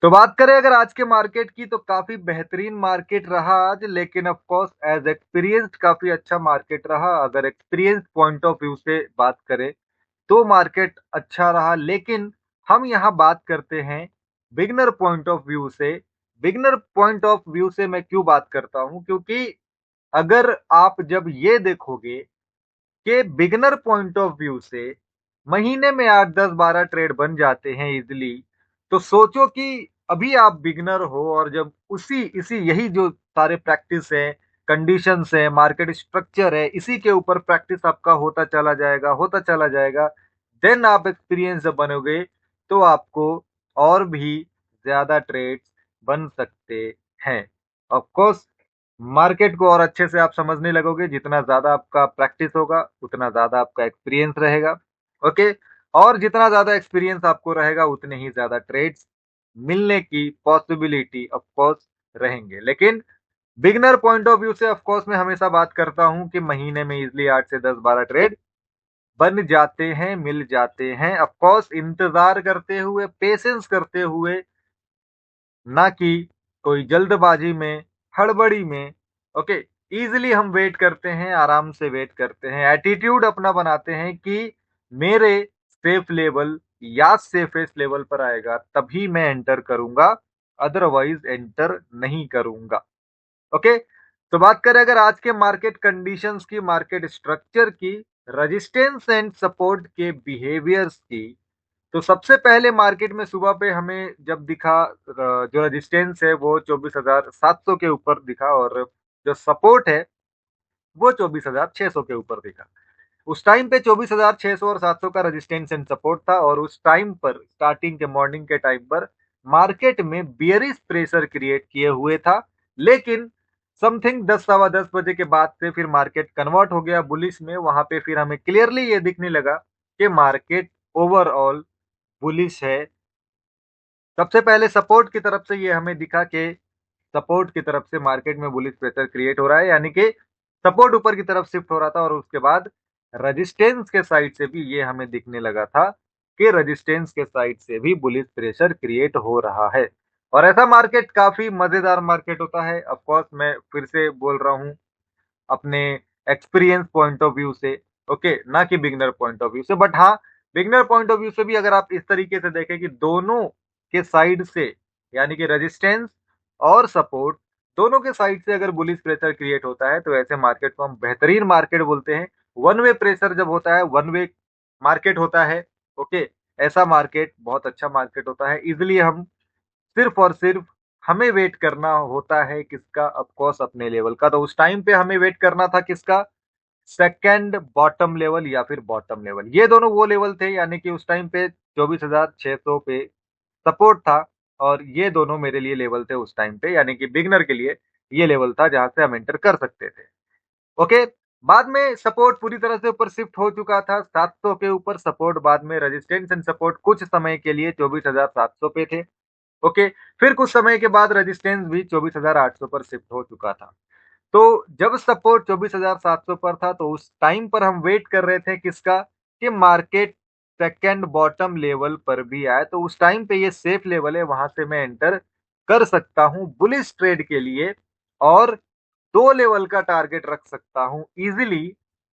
तो बात करें अगर आज के मार्केट की, तो काफी बेहतरीन मार्केट रहा आज, लेकिन ऑफ कोर्स एज एक्सपीरियंस्ड काफी अच्छा मार्केट रहा। अगर एक्सपीरियंस पॉइंट ऑफ व्यू से बात करें तो मार्केट अच्छा रहा, लेकिन हम यहाँ बात करते हैं बिगनर पॉइंट ऑफ व्यू से। बिगनर पॉइंट ऑफ व्यू से मैं क्यों बात करता हूँ, क्योंकि अगर आप जब ये देखोगे कि बिगनर पॉइंट ऑफ व्यू से महीने में 8 10 12 ट्रेड बन जाते हैं इजीली, तो सोचो कि अभी आप बिगनर हो और जब उसी इसी यही जो सारे प्रैक्टिस है, कंडीशंस है, मार्केट स्ट्रक्चर है, इसी के ऊपर प्रैक्टिस आपका होता चला जाएगा, देन आप एक्सपीरियंस जब बनोगे तो आपको और भी ज्यादा ट्रेड्स बन सकते हैं। ऑफ कोर्स मार्केट को और अच्छे से आप समझने लगोगे, जितना ज्यादा आपका प्रैक्टिस होगा उतना ज्यादा आपका एक्सपीरियंस रहेगा। ओके। और जितना ज्यादा एक्सपीरियंस आपको रहेगा उतने ही ज्यादा ट्रेड्स मिलने की पॉसिबिलिटी ऑफ कोर्स रहेंगे। लेकिन बिगनर पॉइंट ऑफ व्यू से ऑफ कोर्स मैं हमेशा बात करता हूं कि महीने में इजिली 8 से 10 12 ट्रेड बन जाते हैं, मिल जाते हैं, ऑफ कोर्स इंतजार करते हुए, पेशेंस करते हुए, ना कि कोई जल्दबाजी में, हड़बड़ी में। ओके। इजीली हम वेट करते हैं, आराम से वेट करते हैं, एटीट्यूड अपना बनाते हैं कि मेरे सेफ लेवल या सेफेस्ट लेवल पर आएगा तभी मैं एंटर करूंगा, अदरवाइज एंटर नहीं करूंगा। ओके। तो बात करें अगर आज के मार्केट कंडीशंस की, मार्केट स्ट्रक्चर की, रेजिस्टेंस एंड सपोर्ट के बिहेवियर्स की, तो सबसे पहले मार्केट में सुबह पे हमें जब दिखा, जो रेजिस्टेंस है वो 24,700 के ऊपर दिखा, और जो सपोर्ट है वो 24,600 के ऊपर दिखा। उस टाइम पे 24,600 और 700 का रेजिस्टेंस एंड सपोर्ट था, और उस टाइम पर स्टार्टिंग के मॉर्निंग के टाइम पर मार्केट में बियरिश प्रेशर क्रिएट किए हुए था। लेकिन समथिंग 10 सवा 10 बजे के बाद से फिर मार्केट कन्वर्ट हो गया बुलिश में। वहां पे फिर हमें क्लियरली ये दिखने लगा कि मार्केट ओवरऑल बुलिश है। सबसे पहले सपोर्ट की तरफ से ये हमें दिखा कि सपोर्ट की तरफ से मार्केट में बुलिश प्रेशर क्रिएट हो रहा है, यानी कि सपोर्ट ऊपर की तरफ शिफ्ट हो रहा था, और उसके बाद रेजिस्टेंस के साइड से भी ये हमें दिखने लगा था कि रेजिस्टेंस के साइड से भी बुलिश प्रेशर क्रिएट हो रहा है। और ऐसा मार्केट काफी मजेदार मार्केट होता है। ऑफ कोर्स मैं फिर से बोल रहा हूँ अपने एक्सपीरियंस पॉइंट ऑफ व्यू से, ओके, ना कि बिगनर पॉइंट ऑफ व्यू से। बट हाँ, बिगनर पॉइंट ऑफ व्यू से भी अगर आप इस तरीके से देखें कि दोनों के साइड से, यानी कि रेजिस्टेंस और सपोर्ट, दोनों के साइड से अगर बुलिश प्रेशर क्रिएट होता है तो ऐसे मार्केट को हम बेहतरीन मार्केट बोलते हैं। वन वे प्रेशर जब होता है, वन वे मार्केट होता है, ओके, ऐसा मार्केट बहुत अच्छा मार्केट होता है। इजिली हम सिर्फ और सिर्फ हमें वेट करना होता है किसका, ऑफ कोर्स अपने लेवल का। तो उस टाइम पे हमें वेट करना था किसका, सेकंड बॉटम लेवल या फिर बॉटम लेवल। ये दोनों वो लेवल थे, यानी कि उस टाइम पे 24,600 पे सपोर्ट था, और ये दोनों मेरे लिए लेवल थे उस टाइम पे, यानी कि बिगनर के लिए ये लेवल था जहां से हम एंटर कर सकते थे। ओके। बाद में सपोर्ट पूरी तरह से ऊपर शिफ्ट हो चुका था 700 के ऊपर सपोर्ट, बाद में रेजिस्टेंस एंड सपोर्ट कुछ समय के लिए 24,700 पे थे। ओके। फिर कुछ समय के बाद रेजिस्टेंस भी 24,800 पर शिफ्ट हो चुका था। तो जब सपोर्ट 24,700 पर था तो उस टाइम पर हम वेट कर रहे थे किसका, कि मार्केट सेकंड बॉटम लेवल पर भी आए, तो उस टाइम पे ये सेफ लेवल है, वहां से मैं एंटर कर सकता हूं बुलिश ट्रेड के लिए, और दो लेवल का टारगेट रख सकता हूं इजिली।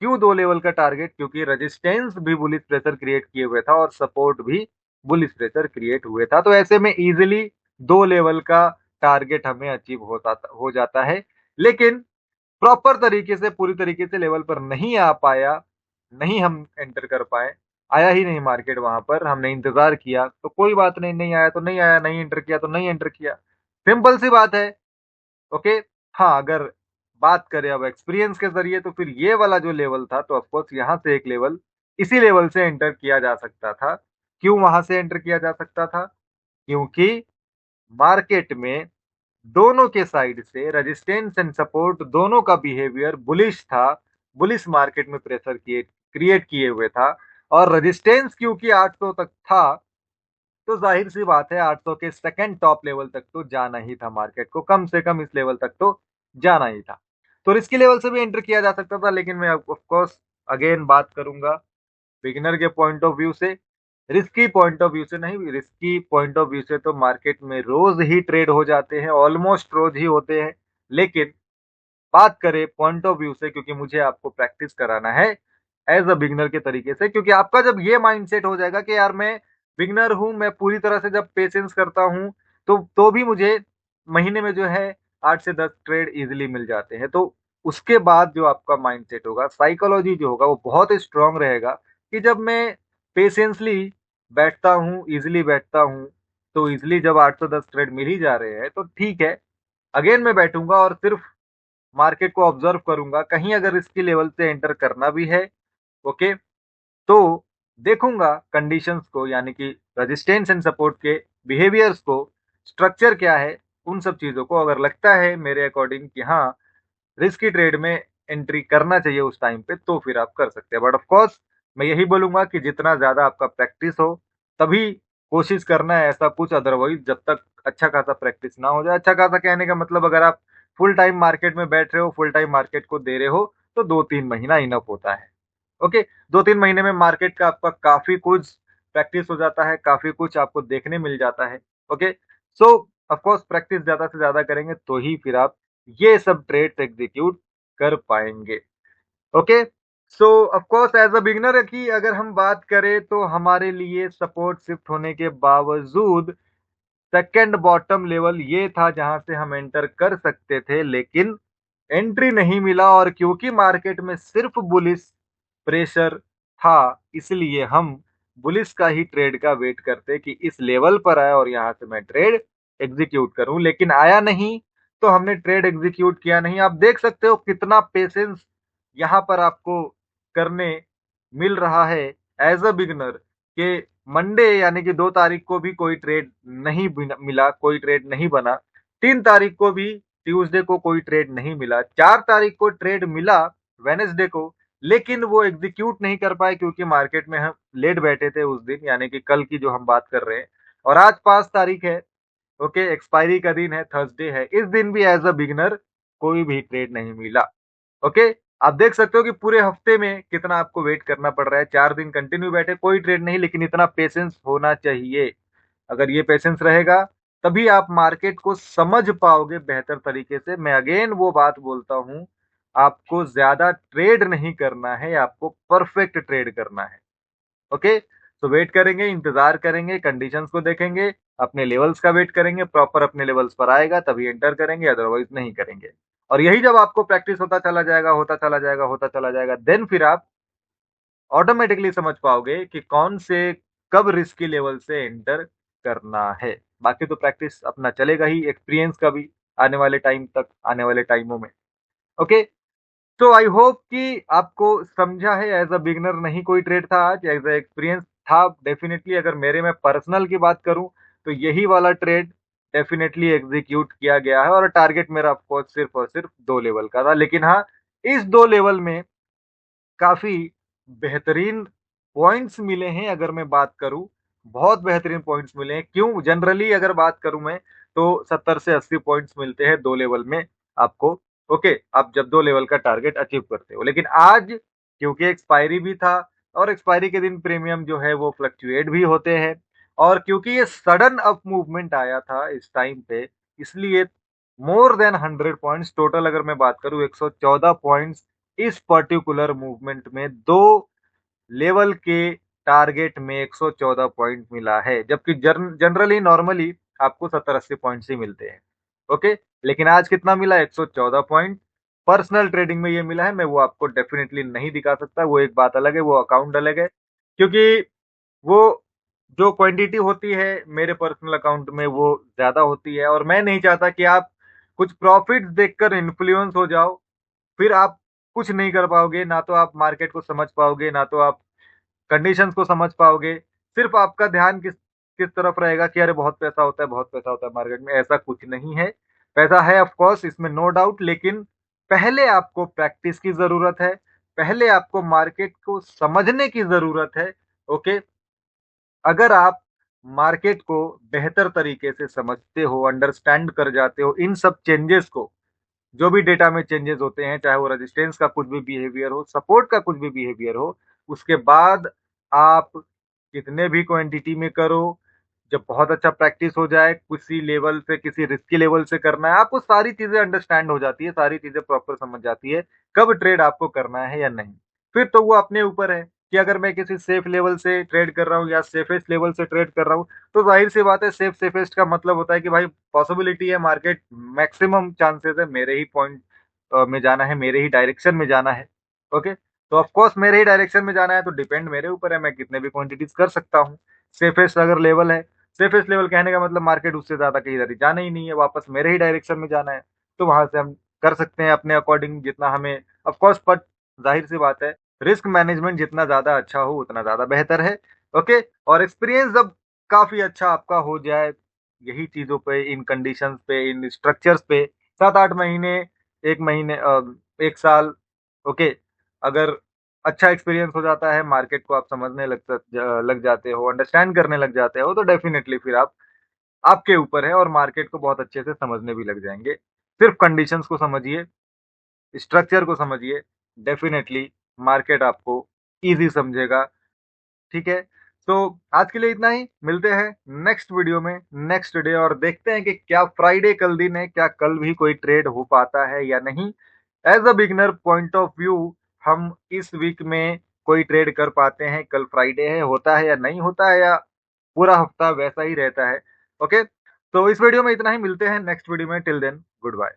क्यों दो लेवल का टारगेट, क्योंकि रेजिस्टेंस भी बुलिश प्रेशर क्रिएट किए हुए था और सपोर्ट भी बुलिश प्रेशर क्रिएट हुए था, तो ऐसे में इजिली दो लेवल का टारगेट हमें अचीव हो जाता है। लेकिन प्रॉपर तरीके से, पूरी तरीके से लेवल पर नहीं आ पाया, नहीं हम एंटर कर पाए, आया ही नहीं मार्केट वहां पर, हमने इंतजार किया तो कोई बात नहीं, नहीं आया तो नहीं आया, नहीं एंटर किया तो नहीं एंटर किया, सिंपल सी बात है। ओके। हाँ, अगर बात करें अब एक्सपीरियंस के जरिए, तो फिर ये वाला जो लेवल था, तो ऑफकोर्स यहाँ से एक लेवल इसी लेवल से एंटर किया जा सकता था। क्यों वहां से एंटर किया जा सकता था, क्योंकि मार्केट में दोनों के साइड से रेजिस्टेंस एंड सपोर्ट दोनों का बिहेवियर बुलिश था, बुलिश मार्केट में प्रेशर क्रिएट किए हुए था। और रेजिस्टेंस क्योंकि 800 तक था, तो जाहिर सी बात है 800 के सेकंड टॉप लेवल तक तो जाना ही था, मार्केट को कम से कम इस लेवल तक तो जाना ही था। तो रिस्की लेवल से भी एंटर किया जा सकता था, लेकिन मैं ऑफ कोर्स अगेन बात करूंगा बिगिनर के पॉइंट ऑफ व्यू से। रिस्की पॉइंट ऑफ व्यू से नहीं, रिस्की पॉइंट ऑफ व्यू से तो मार्केट में रोज ही ट्रेड हो जाते हैं, ऑलमोस्ट रोज ही होते हैं। लेकिन बात करें पॉइंट ऑफ व्यू से, क्योंकि मुझे आपको प्रैक्टिस कराना है एज अ बिगनर के तरीके से, क्योंकि आपका जब ये माइंडसेट हो जाएगा कि यार मैं बिगनर हूं, मैं पूरी तरह से जब पेशेंस करता हूं तो भी मुझे महीने में जो है 8 से 10 ट्रेड इजिली मिल जाते हैं, तो उसके बाद जो आपका माइंडसेट होगा, साइकोलॉजी जो होगा वो बहुत स्ट्रांग रहेगा कि जब मैं पेशेंसली बैठता हूँ, इजिली बैठता हूँ, तो इजिली जब 8 से 10 ट्रेड मिल ही जा रहे हैं तो ठीक है, अगेन मैं बैठूंगा और सिर्फ मार्केट को ऑब्जर्व करूंगा। कहीं अगर इसकी लेवल से एंटर करना भी है, ओके, तो देखूंगा कंडीशंस को, यानी कि रेजिस्टेंस एंड सपोर्ट के बिहेवियर्स को, स्ट्रक्चर क्या है, उन सब चीजों को। अगर लगता है मेरे अकॉर्डिंग कि हाँ रिस्की ट्रेड में एंट्री करना चाहिए उस टाइम पे, तो फिर आप कर सकते हैं। बट ऑफ कोर्स मैं यही बोलूंगा कि जितना ज्यादा आपका प्रैक्टिस हो तभी कोशिश करना है ऐसा कुछ, अदरवाइज जब तक अच्छा खासा प्रैक्टिस ना हो जाए, अच्छा खासा कहने का मतलब अगर आप फुल टाइम मार्केट में बैठ रहे हो, फुल टाइम मार्केट को दे रहे हो, तो 2-3 महीना इनफ होता है। ओके, 2-3 महीने में मार्केट का आपका काफी कुछ प्रैक्टिस हो जाता है, काफी कुछ आपको देखने मिल जाता है। ओके, सो ऑफकोर्स प्रैक्टिस ज्यादा से ज्यादा करेंगे तो ही फिर आप ये सब ट्रेड्स एग्जीक्यूट कर पाएंगे। Okay, so of course as a beginner की अगर हम बात करें तो हमारे लिए सपोर्ट शिफ्ट होने के बावजूद सेकंड बॉटम लेवल ये था जहां से हम एंटर कर सकते थे, लेकिन एंट्री नहीं मिला, और क्योंकि मार्केट में सिर्फ बुलिश प्रेशर था, इसलिए हम बुलिश का ही ट्रेड का वेट करते कि इस लेवल पर आए और यहां से मैं ट्रेड एग्जीक्यूट करूं, लेकिन आया नहीं तो हमने ट्रेड एग्जीक्यूट किया नहीं। आप देख सकते हो कितना पेशेंस यहां पर आपको करने मिल रहा है एज अ बिगनर, के मंडे यानी कि 2 तारीख को भी कोई ट्रेड नहीं मिला, कोई ट्रेड नहीं बना, 3 तारीख को भी, ट्यूसडे को कोई ट्रेड नहीं मिला, 4 तारीख को ट्रेड मिला वेनेसडे को, लेकिन वो एग्जीक्यूट नहीं कर पाए क्योंकि मार्केट में हम लेट बैठे थे उस दिन, यानी कि कल की जो हम बात कर रहे हैं। और आज 5 तारीख है, ओके, एक्सपायरी का दिन है, थर्सडे है, इस दिन भी एज अ बिगनर कोई भी ट्रेड नहीं मिला। ओके, आप देख सकते हो कि पूरे हफ्ते में कितना आपको वेट करना पड़ रहा है, 4 दिन कंटिन्यू बैठे कोई ट्रेड नहीं, लेकिन इतना पेशेंस होना चाहिए। अगर ये पेशेंस रहेगा तभी आप मार्केट को समझ पाओगे बेहतर तरीके से। मैं अगेन वो बात बोलता हूं, आपको ज्यादा ट्रेड नहीं करना है, आपको परफेक्ट ट्रेड करना है। ओके, तो वेट करेंगे, इंतजार करेंगे, कंडीशंस को देखेंगे, अपने लेवल्स का वेट करेंगे, प्रॉपर अपने लेवल्स पर आएगा तभी एंटर करेंगे, अदरवाइज नहीं करेंगे। और यही जब आपको प्रैक्टिस होता चला जाएगा, होता चला जाएगा, होता चला जाएगा, देन फिर आप ऑटोमेटिकली समझ पाओगे कि कौन से कब रिस्क की लेवल से एंटर करना है। बाकी तो प्रैक्टिस अपना चलेगा ही, एक्सपीरियंस का भी, आने वाले टाइम तक, आने वाले टाइमों में। ओके, तो आई होप कि आपको समझा है। एज अ बिगनर नहीं कोई ट्रेड था आज, एज अ एक्सपीरियंस था डेफिनेटली। अगर मेरे में पर्सनल की बात करूं तो यही वाला ट्रेड डेफिनेटली एग्जीक्यूट किया गया है, और टारगेट मेरा ऑफकोर्स सिर्फ और सिर्फ 2 लेवल का था। लेकिन हाँ, इस 2 लेवल में काफी बेहतरीन पॉइंट्स मिले हैं। अगर मैं बात करूं, बहुत बेहतरीन पॉइंट्स मिले हैं। क्यों, जनरली अगर बात करूं मैं तो 70 से 80 पॉइंट्स मिलते हैं 2 लेवल में आपको। ओके, आप जब 2 लेवल का टारगेट अचीव करते हो, लेकिन आज क्योंकि एक्सपायरी भी था, और एक्सपायरी के दिन प्रीमियम जो है वो फ्लक्चुएट भी होते हैं, और क्योंकि ये सडन अप मूवमेंट आया था इस टाइम पे, इसलिए मोर देन 100 पॉइंट्स टोटल, अगर मैं बात करूं 114 पॉइंट्स इस पर्टिकुलर मूवमेंट में, 2 लेवल के टारगेट में 114 पॉइंट मिला है, जबकि जनरली नॉर्मली आपको 70-80 पॉइंट्स ही मिलते हैं। ओके, लेकिन आज कितना मिला, 114 पॉइंट। पर्सनल ट्रेडिंग में ये मिला है, मैं वो आपको डेफिनेटली नहीं दिखा सकता, वो एक बात अलग है, वो अकाउंट अलग है, क्योंकि वो जो क्वांटिटी होती है मेरे पर्सनल अकाउंट में वो ज्यादा होती है, और मैं नहीं चाहता कि आप कुछ प्रॉफिट्स देखकर इन्फ्लुएंस हो जाओ, फिर आप कुछ नहीं कर पाओगे, ना तो आप मार्केट को समझ पाओगे, ना तो आप कंडीशंस को समझ पाओगे। सिर्फ आपका ध्यान किस किस तरफ रहेगा कि अरे बहुत पैसा होता है, बहुत पैसा होता है मार्केट में, ऐसा कुछ नहीं है। पैसा है ऑफ कोर्स, इसमें नो डाउट, लेकिन पहले आपको प्रैक्टिस की जरूरत है, पहले आपको मार्केट को समझने की जरूरत है। ओके, अगर आप मार्केट को बेहतर तरीके से समझते हो, अंडरस्टैंड कर जाते हो इन सब चेंजेस को, जो भी डेटा में चेंजेस होते हैं, चाहे वो रेजिस्टेंस का कुछ भी बिहेवियर हो, सपोर्ट का कुछ भी बिहेवियर हो, उसके बाद आप कितने भी क्वांटिटी में करो, जब बहुत अच्छा प्रैक्टिस हो जाए, किसी लेवल से, किसी रिस्की लेवल से करना है, आपको सारी चीजें अंडरस्टैंड हो जाती है, सारी चीजें प्रॉपर समझ जाती है, कब ट्रेड आपको करना है या नहीं। फिर तो वो अपने ऊपर है कि अगर मैं किसी सेफ लेवल से ट्रेड कर रहा हूँ या सेफेस्ट लेवल से ट्रेड कर रहा हूँ, तो जाहिर सी बात है, सेफेस्ट का मतलब होता है कि भाई पॉसिबिलिटी है, मार्केट मैक्सिमम चांसेस है मेरे ही पॉइंट में जाना है, मेरे ही डायरेक्शन में जाना है। ओके, तो ऑफ कोर्स मेरे ही डायरेक्शन में जाना है, तो डिपेंड मेरे ऊपर है, मैं कितने भी क्वांटिटीज कर सकता हूँ। सेफेस्ट अगर लेवल है, सेफेस्ट लेवल कहने का मतलब मार्केट उससे ज्यादा कहीं इधर जाना ही नहीं है, वापस मेरे ही डायरेक्शन में जाना है, तो वहां से हम कर सकते हैं अपने अकॉर्डिंग जितना हमें, ऑफ कोर्स, बट जाहिर सी बात है, रिस्क मैनेजमेंट जितना ज्यादा अच्छा हो उतना ज्यादा बेहतर है। ओके, और एक्सपीरियंस जब काफी अच्छा आपका हो जाए यही चीजों पे, इन कंडीशंस पे, इन स्ट्रक्चर्स पे, 7-8 महीने, 1 महीने, 1 साल, ओके, अगर अच्छा एक्सपीरियंस हो जाता है, मार्केट को आप समझने लग जाते हो, अंडरस्टैंड करने लग जाते हो, तो डेफिनेटली फिर आप, आपके ऊपर है, और मार्केट को बहुत अच्छे से समझने भी लग जाएंगे। सिर्फ कंडीशंस को समझिए, स्ट्रक्चर को समझिए, डेफिनेटली मार्केट आपको इजी समझेगा। ठीक है, तो आज के लिए इतना ही, मिलते हैं नेक्स्ट वीडियो में, नेक्स्ट डे, और देखते हैं कि क्या फ्राइडे कल दिन है, क्या कल भी कोई ट्रेड हो पाता है या नहीं। As a beginner point of view, हम इस वीक में कोई ट्रेड कर पाते हैं, कल फ्राइडे है, होता है या नहीं होता है, या पूरा हफ्ता वैसा ही रहता है। ओके, तो इस वीडियो में इतना ही, मिलते हैं नेक्स्ट वीडियो में, टिल देन गुड बाय।